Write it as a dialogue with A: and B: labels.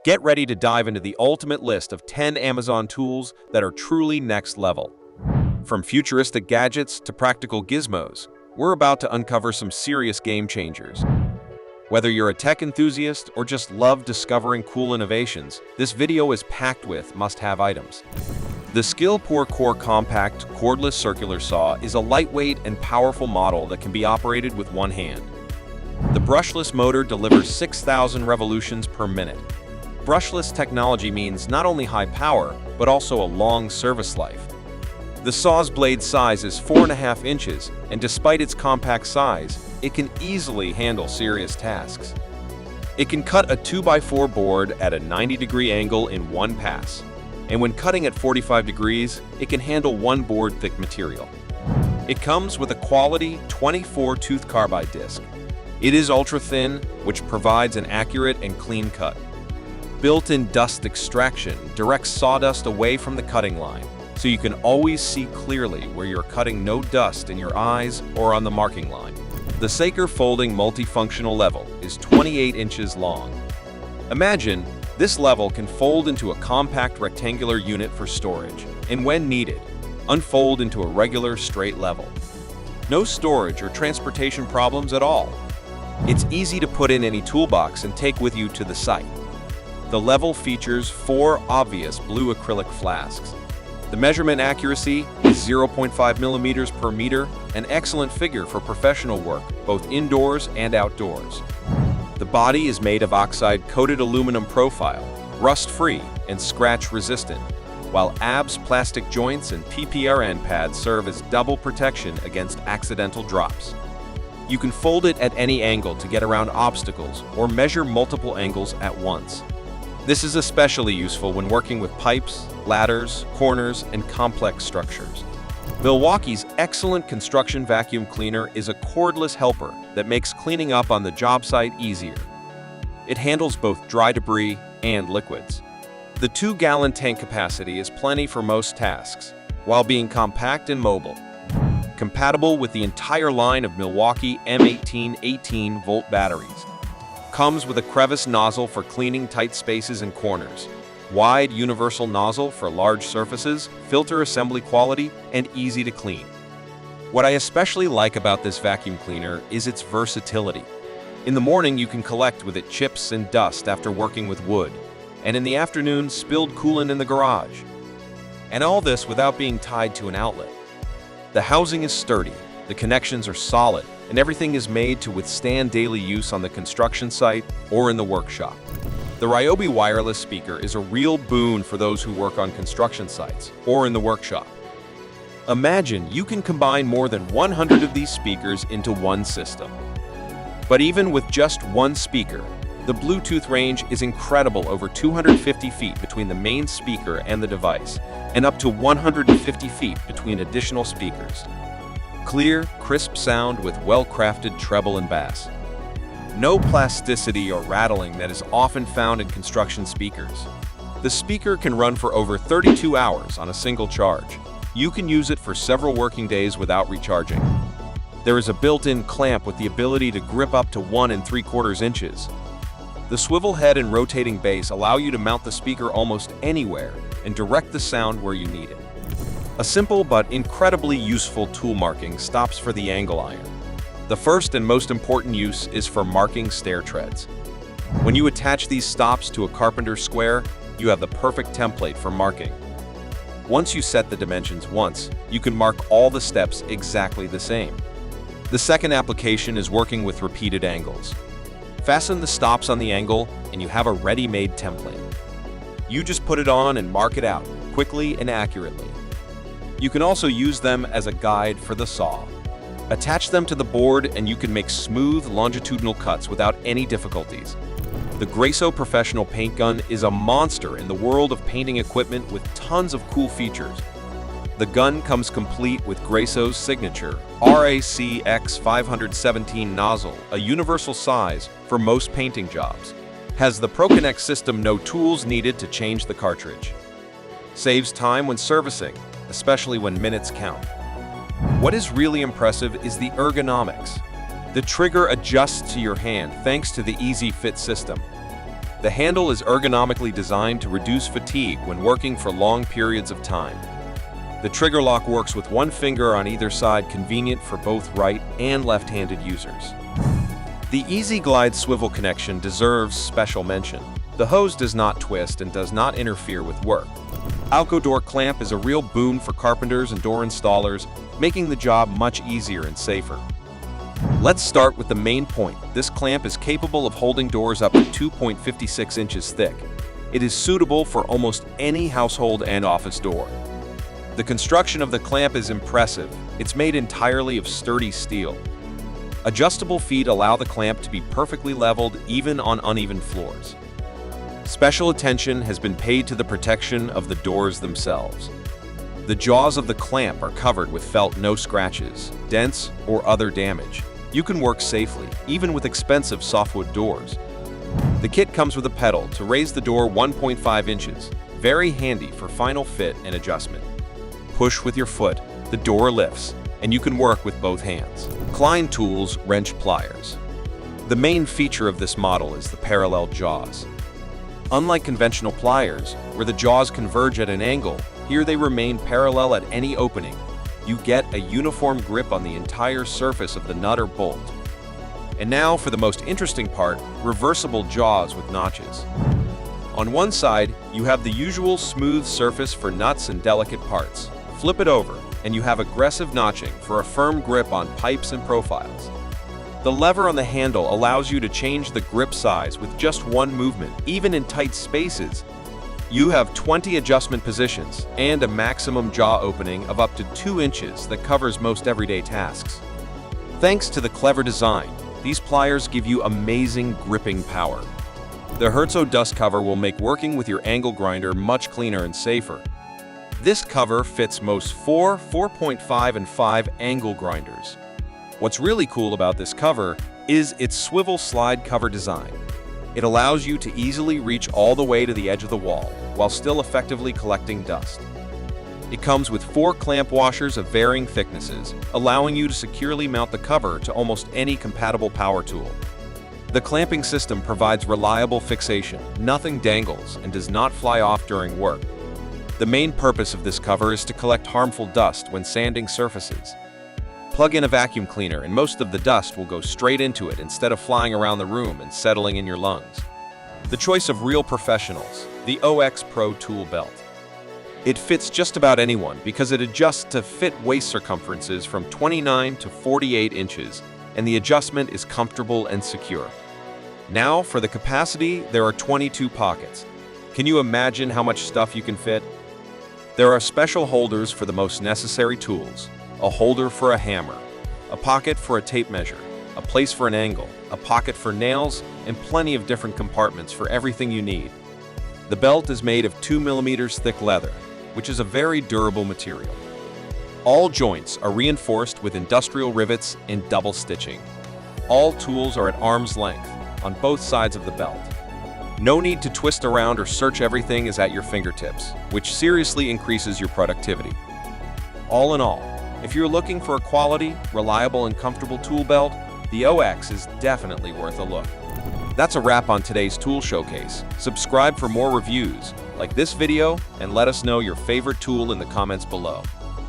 A: Get ready to dive into the ultimate list of 10 Amazon tools that are truly next level. From futuristic gadgets to practical gizmos, we're about to uncover some serious game changers. Whether you're a tech enthusiast or just love discovering cool innovations, this video is packed with must-have items. The Stihl Pocore compact cordless circular saw is a lightweight and powerful model that can be operated with one hand. The brushless motor delivers 6,000 revolutions per minute. Brushless technology means not only high power, but also a long service life. The saw's blade size is 4.5 inches, and despite its compact size, it can easily handle serious tasks. It can cut a 2x4 board at a 90-degree angle in one pass, and when cutting at 45 degrees, it can handle one board-thick material. It comes with a quality 24-tooth carbide disc. It is ultra-thin, which provides an accurate and clean cut. Built-in dust extraction directs sawdust away from the cutting line, so you can always see clearly where you're cutting, no dust in your eyes or on the marking line. The SAER folding multifunctional level is 28 inches long. Imagine, this level can fold into a compact rectangular unit for storage, and when needed, unfold into a regular straight level. No storage or transportation problems at all. It's easy to put in any toolbox and take with you to the site. The level features 4 obvious blue acrylic flasks. The measurement accuracy is 0.5 millimeters per meter, an excellent figure for professional work, both indoors and outdoors. The body is made of oxide-coated aluminum profile, rust-free and scratch-resistant, while ABS plastic joints and PPRN pads serve as double protection against accidental drops. You can fold it at any angle to get around obstacles or measure multiple angles at once. This is especially useful when working with pipes, ladders, corners, and complex structures. Milwaukee's excellent construction vacuum cleaner is a cordless helper that makes cleaning up on the job site easier. It handles both dry debris and liquids. The 2-gallon tank capacity is plenty for most tasks, while being compact and mobile. Compatible with the entire line of Milwaukee M18 18-volt batteries. Comes with a crevice nozzle for cleaning tight spaces and corners, wide universal nozzle for large surfaces, filter assembly quality, and easy to clean. What I especially like about this vacuum cleaner is its versatility. In the morning, you can collect with it chips and dust after working with wood, and in the afternoon, spilled coolant in the garage. And all this without being tied to an outlet. The housing is sturdy, the connections are solid, and everything is made to withstand daily use on the construction site or in the workshop. The Ryoba wireless speaker is a real boon for those who work on construction sites or in the workshop. Imagine you can combine more than 100 of these speakers into one system. But even with just one speaker, the Bluetooth range is incredible, over 250 feet between the main speaker and the device, and up to 150 feet between additional speakers. Clear, crisp sound with well-crafted treble and bass. No plasticity or rattling that is often found in construction speakers. The speaker can run for over 32 hours on a single charge. You can use it for several working days without recharging. There is a built-in clamp with the ability to grip up to 1 3/4 inches. The swivel head and rotating base allow you to mount the speaker almost anywhere and direct the sound where you need it. A simple but incredibly useful tool marking stops for the angle iron. The first and most important use is for marking stair treads. When you attach these stops to a carpenter's square, you have the perfect template for marking. Once you set the dimensions once, you can mark all the steps exactly the same. The second application is working with repeated angles. Fasten the stops on the angle, and you have a ready-made template. You just put it on and mark it out, quickly and accurately. You can also use them as a guide for the saw. Attach them to the board and you can make smooth, longitudinal cuts without any difficulties. The Gro Professional paint gun is a monster in the world of painting equipment with tons of cool features. The gun comes complete with Gro's signature RACX 517 nozzle, a universal size for most painting jobs. Has the ProConnect system, no tools needed to change the cartridge. Saves time when servicing, especially when minutes count. What is really impressive is the ergonomics. The trigger adjusts to your hand thanks to the Easy Fit system. The handle is ergonomically designed to reduce fatigue when working for long periods of time. The trigger lock works with one finger on either side, convenient for both right and left-handed users. The Easy Glide swivel connection deserves special mention. The hose does not twist and does not interfere with work. Alco door clamp is a real boon for carpenters and door installers, making the job much easier and safer. Let's start with the main point. This clamp is capable of holding doors up to 2.56 inches thick. It is suitable for almost any household and office door. The construction of the clamp is impressive. It's made entirely of sturdy steel. Adjustable feet allow the clamp to be perfectly leveled even on uneven floors. Special attention has been paid to the protection of the doors themselves. The jaws of the clamp are covered with felt, no scratches, dents, or other damage. You can work safely, even with expensive softwood doors. The kit comes with a pedal to raise the door 1.5 inches, very handy for final fit and adjustment. Push with your foot, the door lifts, and you can work with both hands. Klein tools wrench pliers. The main feature of this model is the parallel jaws. Unlike conventional pliers, where the jaws converge at an angle, here they remain parallel at any opening. You get a uniform grip on the entire surface of the nut or bolt. And now for the most interesting part, reversible jaws with notches. On one side, you have the usual smooth surface for nuts and delicate parts. Flip it over, and you have aggressive notching for a firm grip on pipes and profiles. The lever on the handle allows you to change the grip size with just one movement, even in tight spaces. You have 20 adjustment positions and a maximum jaw opening of up to 2 inches that covers most everyday tasks. Thanks to the clever design, these pliers give you amazing gripping power. The Herzo dust cover will make working with your angle grinder much cleaner and safer. This cover fits most 4, 4.5, and 5 angle grinders. What's really cool about this cover is its swivel slide cover design. It allows you to easily reach all the way to the edge of the wall, while still effectively collecting dust. It comes with 4 clamp washers of varying thicknesses, allowing you to securely mount the cover to almost any compatible power tool. The clamping system provides reliable fixation, nothing dangles, and does not fly off during work. The main purpose of this cover is to collect harmful dust when sanding surfaces. Plug in a vacuum cleaner and most of the dust will go straight into it instead of flying around the room and settling in your lungs. The choice of Gro Professionals, the OX Pro tool belt. It fits just about anyone because it adjusts to fit waist circumferences from 29 to 48 inches, and the adjustment is comfortable and secure. Now, for the capacity, there are 22 pockets. Can you imagine how much stuff you can fit? There are special holders for the most necessary tools. A holder for a hammer, a pocket for a tape measure, a place for an angle, a pocket for nails, and plenty of different compartments for everything you need. The belt is made of 2 mm thick leather, which is a very durable material. All joints are reinforced with industrial rivets and double stitching. All tools are at arm's length on both sides of the belt. No need to twist around or search, everything is at your fingertips, which seriously increases your productivity. All in all, if you're looking for a quality, reliable, and comfortable tool belt, the OX is definitely worth a look. That's a wrap on today's tool showcase. Subscribe for more reviews, like this video, and let us know your favorite tool in the comments below.